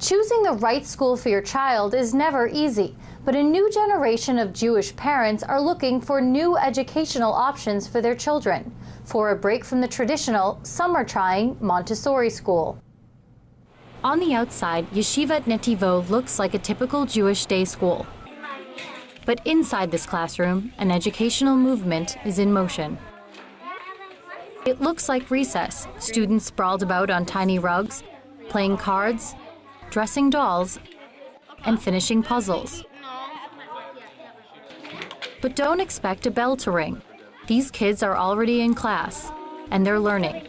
Choosing the right school for your child is never easy, but a new generation of Jewish parents are looking for new educational options for their children. For a break from the traditional, some are trying Montessori school. On the outside, Yeshivat Netivo looks like a typical Jewish day school. But inside this classroom, an educational movement is in motion. It looks like recess, students sprawled about on tiny rugs, playing cards, dressing dolls, and finishing puzzles. But don't expect a bell to ring. These kids are already in class, and they're learning.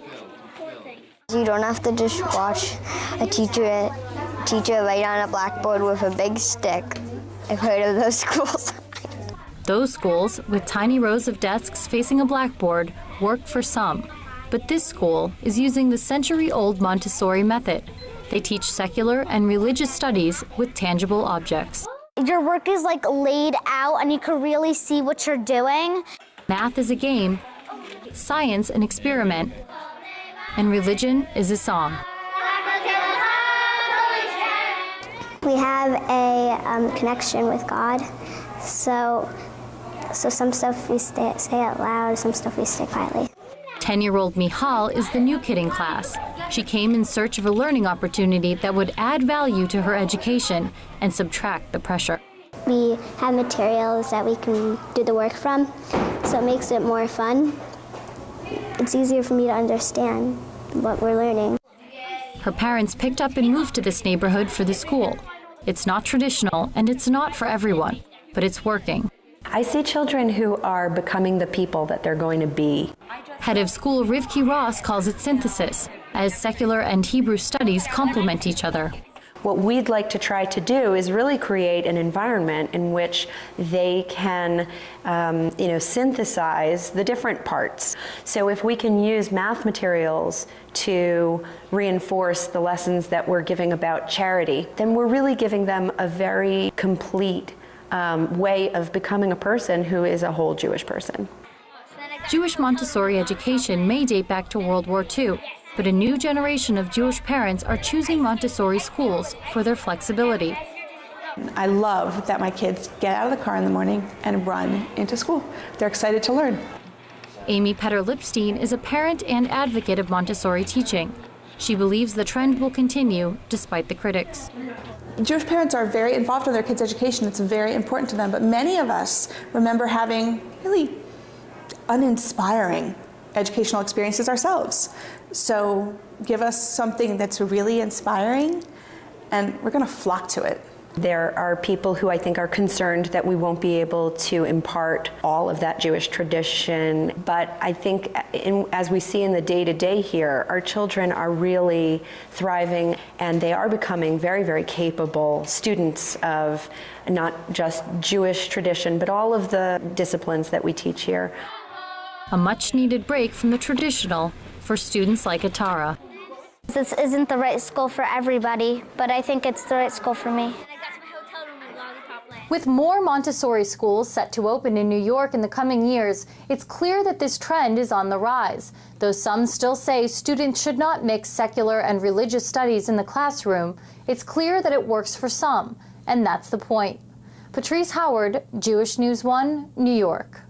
You don't have to just watch a teacher write on a blackboard with a big stick. I've heard of those schools. Those schools, with tiny rows of desks facing a blackboard, work for some. But this school is using the century-old Montessori method. They teach secular and religious studies with tangible objects. Your work is laid out and you can really see what you're doing. Math is a game, science an experiment, and religion is a song. We have a connection with God, so some stuff we say out loud, some stuff we say quietly. 10-year-old Michal is the new kid in class. She came in search of a learning opportunity that would add value to her education and subtract the pressure. We have materials that we can do the work from, so it makes it more fun. It's easier for me to understand what we're learning. Her parents picked up and moved to this neighborhood for the school. It's not traditional and it's not for everyone, but it's working. I see children who are becoming the people that they're going to be. Head of school Rivki Ross calls it synthesis, as secular and Hebrew studies complement each other. What we'd like to try to do is really create an environment in which they can synthesize the different parts. So if we can use math materials to reinforce the lessons that we're giving about charity, then we're really giving them a very complete way of becoming a person who is a whole Jewish person. Jewish Montessori education may date back to World War II, but a new generation of Jewish parents are choosing Montessori schools for their flexibility. I love that my kids get out of the car in the morning and run into school. They're excited to learn. Amy Petter-Lipstein is a parent and advocate of Montessori teaching. She believes the trend will continue despite the critics. Jewish parents are very involved in their kids' education. It's very important to them, but many of us remember having really uninspiring educational experiences ourselves. So give us something that's really inspiring, and we're going to flock to it. There are people who I think are concerned that we won't be able to impart all of that Jewish tradition, but I think as we see in the day-to-day here, our children are really thriving and they are becoming very, very capable students of not just Jewish tradition, but all of the disciplines that we teach here. A much-needed break from the traditional for students like Atara. This isn't the right school for everybody, but I think it's the right school for me. With more Montessori schools set to open in New York in the coming years, it's clear that this trend is on the rise. Though some still say students should not mix secular and religious studies in the classroom, it's clear that it works for some, and that's the point. Patrice Howard, Jewish News 1, New York.